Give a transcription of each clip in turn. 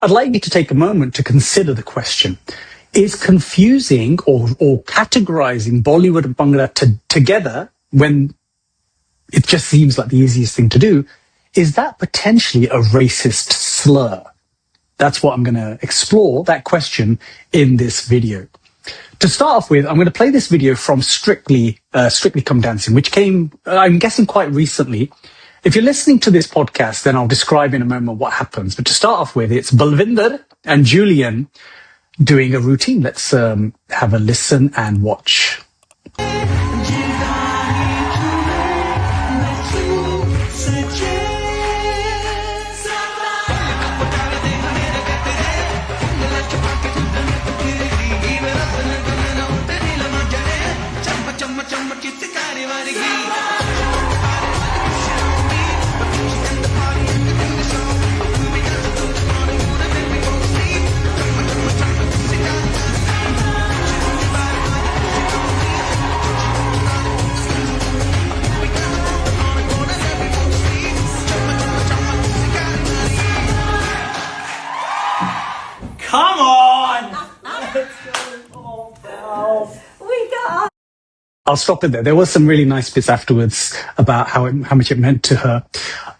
I'd like you to take a moment to consider the question. Is confusing or categorizing Bollywood and Bhangra together when it just seems like the easiest thing to do, is that potentially a racist slur? That's what I'm going to explore, that question, in this video. To start off with, I'm going to play this video from Strictly Come Dancing, which came, I'm guessing, quite recently. If you're listening to this podcast, then I'll describe in a moment what happens. But to start off with, it's Balvinder and Julian doing a routine. Let's have a listen and watch. Come on! I'll stop it there. There was some really nice bits afterwards about how much it meant to her.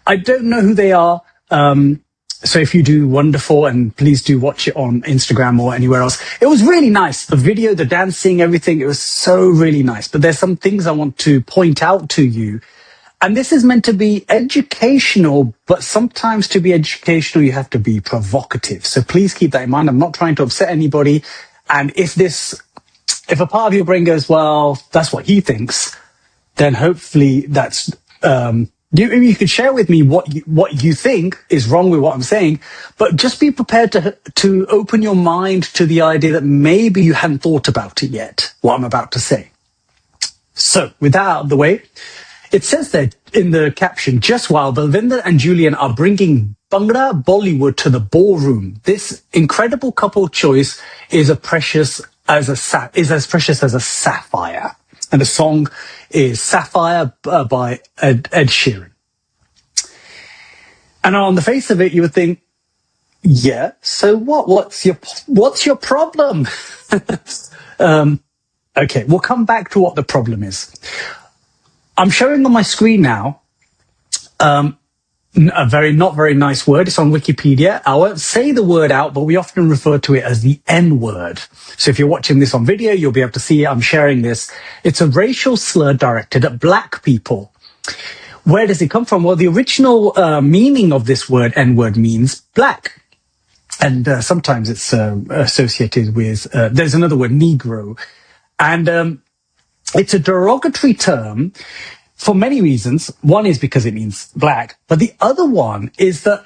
I don't know who they are. So if you do, wonderful, and please do watch it on Instagram or anywhere else. It was really nice. The video, the dancing, everything, it was so really nice. But there's some things I want to point out to you. And this is meant to be educational, but sometimes to be educational, you have to be provocative. So please keep that in mind. I'm not trying to upset anybody. And if a part of your brain goes, well, that's what he thinks, then hopefully that's, you can share with me what you think is wrong with what I'm saying, but just be prepared to open your mind to the idea that maybe you hadn't thought about it yet, what I'm about to say. So with that out of the way, it says there in the caption, just while Balvinder and Julian are bringing Bhangra Bollywood to the ballroom, this incredible couple choice is as precious as a sapphire. And the song is Sapphire by Ed Sheeran. And on the face of it, you would think, yeah, so what? What's your problem? Okay, we'll come back to what the problem is. I'm showing on my screen now a not very nice word. It's on Wikipedia. I won't say the word out, but we often refer to it as the N-word. So if you're watching this on video, you'll be able to see it. I'm sharing this. It's a racial slur directed at black people. Where does it come from? Well, the original meaning of this word, N-word, means black. And sometimes it's associated with, there's another word, Negro. And it's a derogatory term for many reasons. One is because it means black, but the other one is that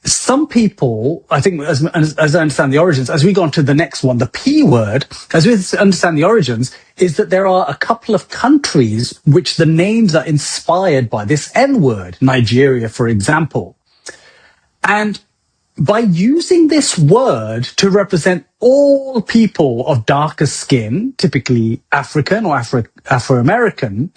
some people, I think, as I understand the origins, as we go on to the next one, the P word, as we understand the origins, is that there are a couple of countries which the names are inspired by this N word, Nigeria, for example. And by using this word to represent all people of darker skin, typically African or Afro-American,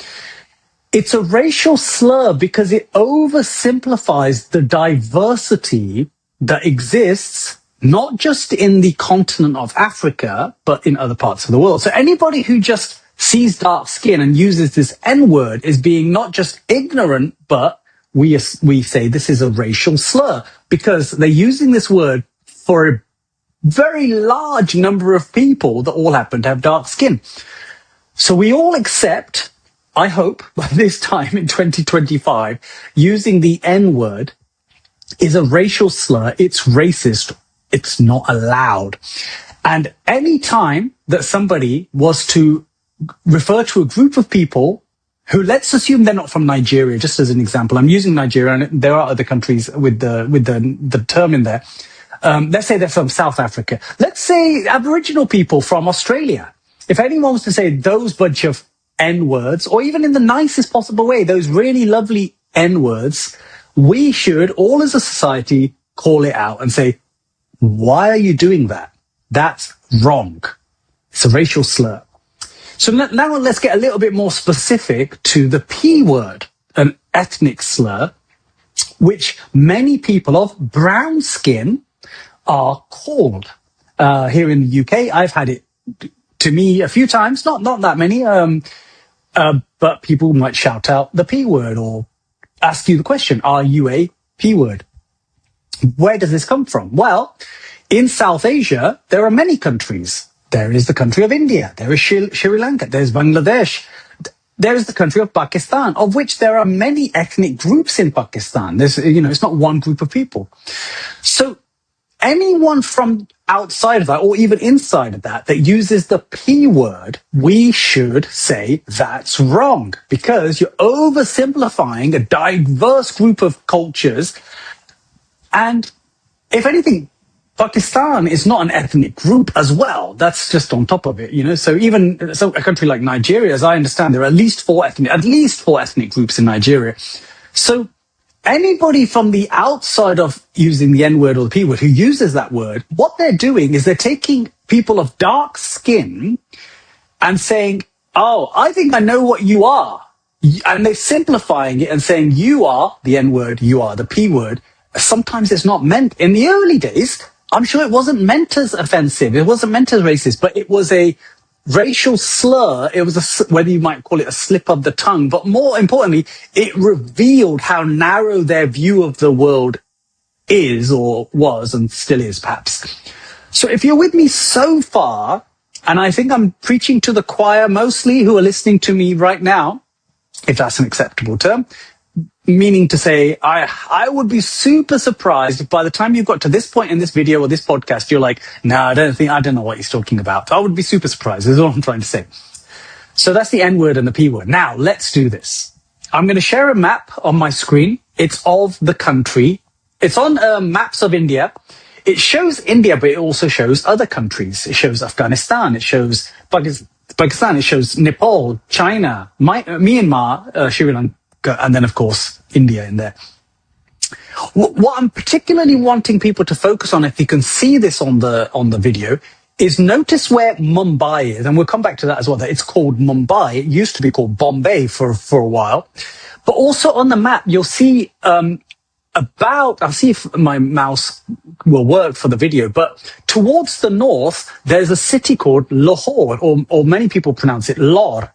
it's a racial slur because it oversimplifies the diversity that exists not just in the continent of Africa, but in other parts of the world. So anybody who just sees dark skin and uses this N-word is being not just ignorant, but we say this is a racial slur because they're using this word for a very large number of people that all happen to have dark skin. So we all accept, I hope, by this time in 2025, using the N-word is a racial slur. It's racist. It's not allowed. And any time that somebody was to refer to a group of people who, let's assume they're not from Nigeria, just as an example. I'm using Nigeria, and there are other countries with the term in there. Let's say they're from South Africa. Let's say Aboriginal people from Australia. If anyone was to say those bunch of N-words, or even in the nicest possible way, those really lovely N-words, we should, all as a society, call it out and say, why are you doing that? That's wrong. It's a racial slur. So now let's get a little bit more specific to the P word, an ethnic slur. which many people of brown skin are called. Here in the UK, I've had it to me a few times, not that many, but people might shout out the P word or ask you the question, are you a P word? Where does this come from? Well, in South Asia, there are many countries. There is the country of India. There is Sri Lanka. There's Bangladesh. There is the country of Pakistan, of which there are many ethnic groups in Pakistan. It's not one group of people. So anyone from outside of that, or even inside of that uses the P word, we should say that's wrong, because you're oversimplifying a diverse group of cultures. And if anything, Pakistan is not an ethnic group as well. That's just on top of it, So a country like Nigeria, as I understand, there are at least four ethnic groups in Nigeria. So anybody from the outside of using the N word or the P word who uses that word, what they're doing is they're taking people of dark skin and saying, oh, I think I know what you are. And they're simplifying it and saying, you are the N word, you are the P word. Sometimes it's not meant. In the early days, I'm sure it wasn't meant as offensive. It wasn't meant as racist, but it was a racial slur. It was whether you might call it a slip of the tongue, but more importantly, it revealed how narrow their view of the world is, or was, and still is perhaps. So if you're with me so far, and I think I'm preaching to the choir mostly who are listening to me right now, if that's an acceptable term, meaning to say, I would be super surprised if by the time you got to this point in this video or this podcast, you're like, no, I don't know what he's talking about. I would be super surprised, is all I'm trying to say. So that's the N word and the P word. Now, let's do this. I'm going to share a map on my screen. It's of the country. It's on maps of India. It shows India, but it also shows other countries. It shows Afghanistan. It shows Pakistan. It shows Nepal, China, Myanmar, Sri Lanka, and then, of course, India in there. What I'm particularly wanting people to focus on, if you can see this on the video, is notice where Mumbai is, and we'll come back to that as well. That it's called Mumbai. It used to be called Bombay for a while. But also on the map, you'll see I'll see if my mouse will work for the video, but towards the north, there's a city called Lahore, or many people pronounce it Lor.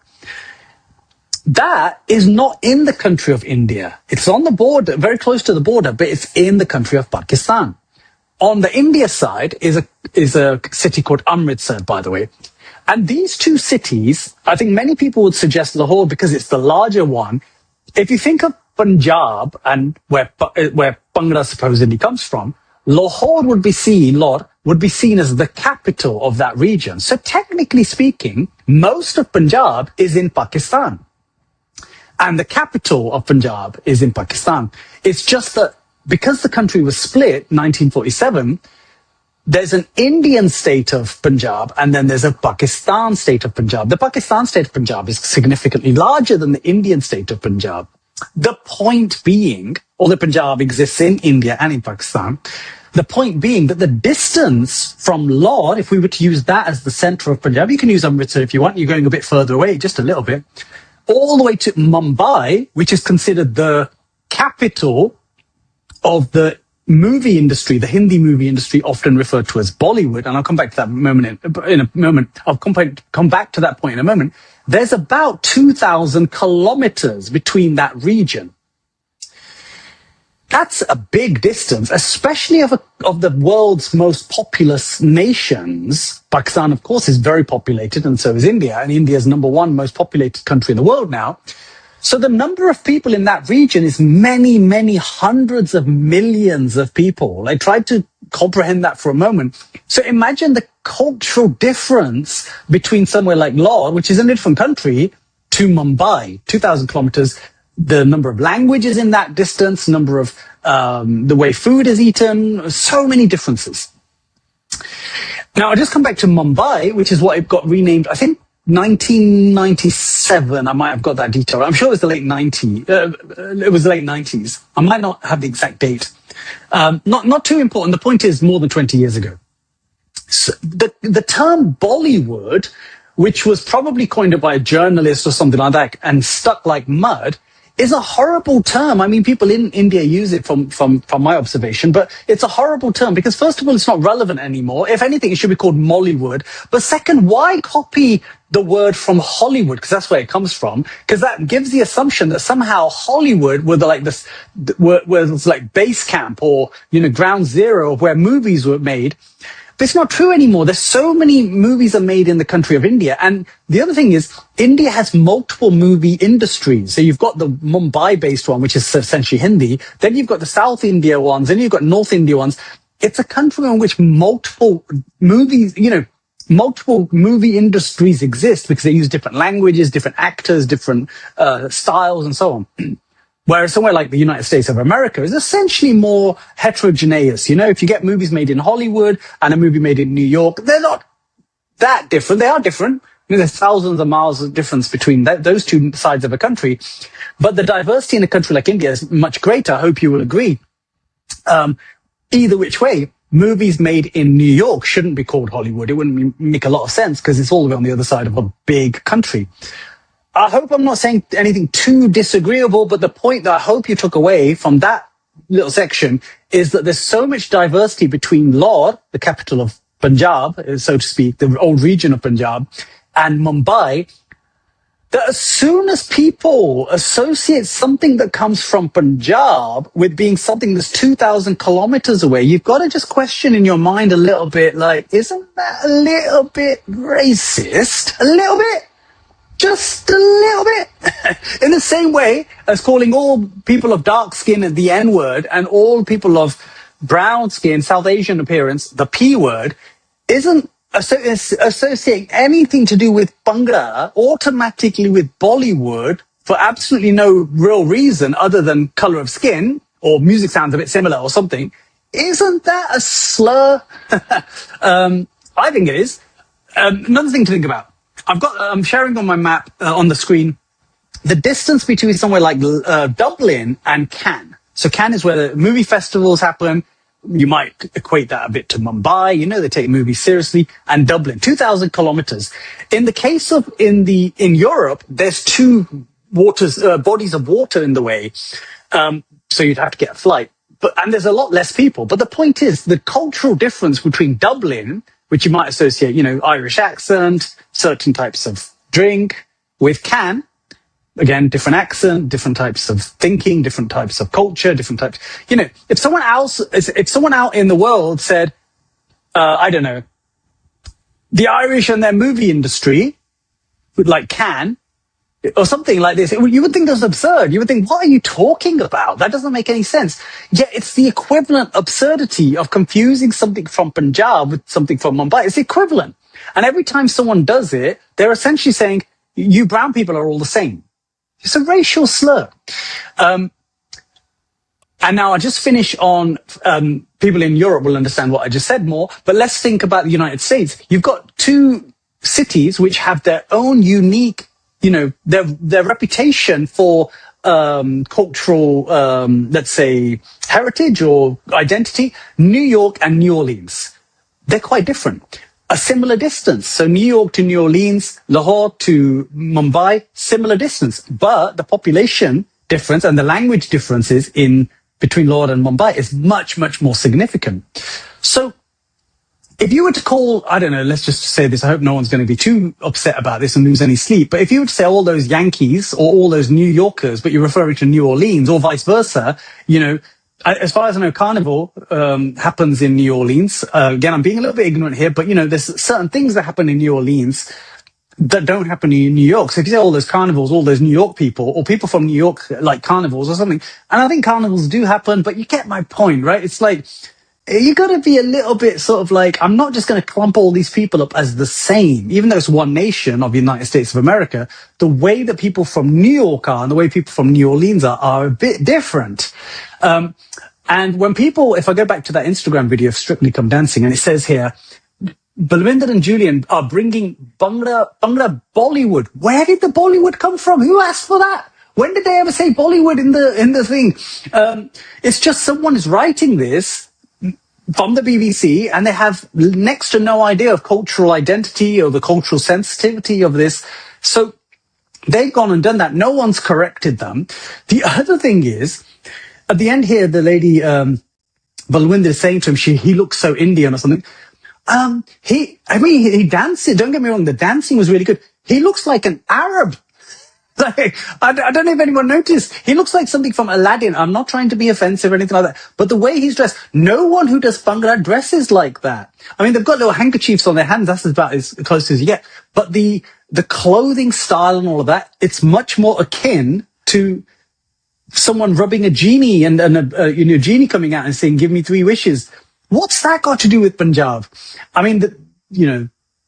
That is not in the country of India. It's on the border, very close to the border, but it's in the country of Pakistan. On the India side is a city called Amritsar, by the way. And these two cities, I think many people would suggest Lahore because it's the larger one. If you think of Punjab and where Bhangra supposedly comes from, Lahore would be seen as the capital of that region. So technically speaking, most of Punjab is in Pakistan. And the capital of Punjab is in Pakistan. It's just that because the country was split, 1947, there's an Indian state of Punjab and then there's a Pakistan state of Punjab. The Pakistan state of Punjab is significantly larger than the Indian state of Punjab. The point being, although Punjab exists in India and in Pakistan, the point being that the distance from Lahore, if we were to use that as the center of Punjab, you can use Amritsar if you want, you're going a bit further away, just a little bit, all the way to Mumbai, which is considered the capital of the movie industry, the Hindi movie industry, often referred to as Bollywood, and I'll come back to that in a moment. I'll come back to that point in a moment. There's about 2,000 kilometers between that region. That's a big distance, especially of the world's most populous nations. Pakistan, of course, is very populated, and so is India, and India is number one most populated country in the world now. So the number of people in that region is many, many hundreds of millions of people. I tried to comprehend that for a moment. So imagine the cultural difference between somewhere like Lahore, which is in a different country, to Mumbai, 2,000 kilometers, the number of languages in that distance, number of the way food is eaten, so many differences. Now, I'll just come back to Mumbai, which is what it got renamed, I think, 1997. I might have got that detail. I'm sure it was the late 90s. It was the late 90s. I might not have the exact date. Not too important. The point is more than 20 years ago. So the term Bollywood, which was probably coined by a journalist or something like that and stuck like mud, is a horrible term. I mean, people in India use it from my observation, but it's a horrible term because first of all, it's not relevant anymore. If anything, it should be called Mollywood. But second, why copy the word from Hollywood? Because that's where it comes from. Because that gives the assumption that somehow Hollywood were was like base camp or, ground zero of where movies were made. But it's not true anymore. There's so many movies are made in the country of India. And the other thing is, India has multiple movie industries. So you've got the Mumbai-based one, which is essentially Hindi. Then you've got the South India ones. Then you've got North India ones. It's a country in which multiple movies, multiple movie industries exist because they use different languages, different actors, different styles, and so on. Whereas somewhere like the United States of America is essentially more heterogeneous. If you get movies made in Hollywood and a movie made in New York, they're not that different. They are different. There's thousands of miles of difference between those two sides of a country. But the diversity in a country like India is much greater. I hope you will agree. Either which way, movies made in New York shouldn't be called Hollywood. It wouldn't make a lot of sense because it's all the way on the other side of a big country. I hope I'm not saying anything too disagreeable, but the point that I hope you took away from that little section is that there's so much diversity between Lahore, the capital of Punjab, so to speak, the old region of Punjab, and Mumbai, that as soon as people associate something that comes from Punjab with being something that's 2,000 kilometers away, you've got to just question in your mind a little bit, like, isn't that a little bit racist? A little bit? Just a little bit. In the same way as calling all people of dark skin the N-word and all people of brown skin, South Asian appearance, the P-word, isn't associating anything to do with Bhangra automatically with Bollywood for absolutely no real reason other than color of skin or music sounds a bit similar or something. Isn't that a slur? I think it is. Another thing to think about. I'm sharing on my map on the screen the distance between somewhere like Dublin and Cannes. So Cannes is where the movie festivals happen. You might equate that a bit to Mumbai. They take movies seriously. And Dublin, 2,000 kilometers. In the case of in Europe, there's two bodies of water in the way. So you'd have to get a flight. And there's a lot less people. But the point is the cultural difference between Dublin, which you might associate, Irish accent, certain types of drink, with Cannes, again, different accent, different types of thinking, different types of culture, different types. If someone out in the world said, I don't know, the Irish and their movie industry, like Cannes, or something like this, you would think that's absurd. You would think, what are you talking about? That doesn't make any sense. Yet it's the equivalent absurdity of confusing something from Punjab with something from Mumbai. It's the equivalent. And every time someone does it, they're essentially saying, you brown people are all the same. It's a racial slur. And now I'll just finish on people in Europe will understand what I just said more, but let's think about the United States. You've got two cities which have their own unique, their reputation for cultural, let's say, heritage or identity, New York and New Orleans. They're quite different. A similar distance. So New York to New Orleans, Lahore to Mumbai, similar distance. But the population difference and the language differences between Lahore and Mumbai is much, much more significant. So if you were to call, I don't know, let's just say this, I hope no one's going to be too upset about this and lose any sleep, but if you were to say all those Yankees or all those New Yorkers, but you're referring to New Orleans or vice versa, as far as I know, Carnival happens in New Orleans. Again, I'm being a little bit ignorant here, but, there's certain things that happen in New Orleans that don't happen in New York. So if you say all those carnivals, all those New York people, or people from New York like carnivals or something, and I think carnivals do happen, but you get my point, right? It's like, you got to be a little bit sort of like, I'm not just going to clump all these people up as the same, even though it's one nation of the United States of America. The way that people from New York are and the way people from New Orleans are a bit different. And when people, if I go back to that Instagram video of Strictly Come Dancing, and it says here, Balwinder and Julian are bringing Bhangra Bollywood. Where did the Bollywood come from? Who asked for that? When did they ever say Bollywood in the thing? It's just someone is writing this from the BBC, and they have next to no idea of cultural identity or the cultural sensitivity of this. So They've gone and done that. No one's corrected them. The other thing is, at the end here, the lady, Balwinder is saying to him, he looks so Indian or something. He dances. Don't get me wrong. The dancing was really good. He looks like an Arab. Like, I don't know if anyone noticed. He looks like something from Aladdin. I'm not trying to be offensive or anything like that. But the way he's dressed, no one who does Bhangra dresses like that. I mean, they've got little handkerchiefs on their hands. That's about as close as you get. But the clothing style and all of that, it's much more akin to someone rubbing a genie and a genie coming out and saying, "Give me 3 wishes." What's that got to do with Punjab? I mean,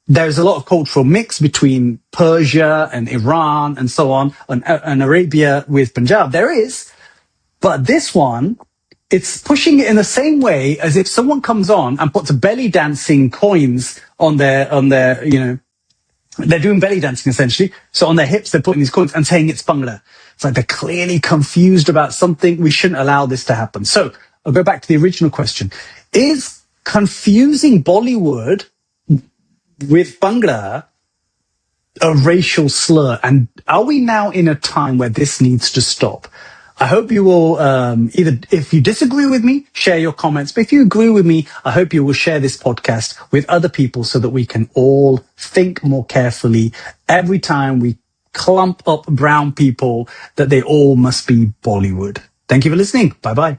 there's a lot of cultural mix between Persia and Iran and so on, and Arabia with Punjab. There is, but this one, it's pushing it in the same way as if someone comes on and puts belly dancing coins on their, they're doing belly dancing essentially. So on their hips, they're putting these coins and saying it's Bhangra. It's like they're clearly confused about something. We shouldn't allow this to happen. So I'll go back to the original question. Is confusing Bollywood with Bhangra a racial slur? And are we now in a time where this needs to stop? I hope you will, either if you disagree with me, share your comments. But if you agree with me, I hope you will share this podcast with other people so that we can all think more carefully every time we clump up brown people that they all must be Bollywood. Thank you for listening. Bye bye.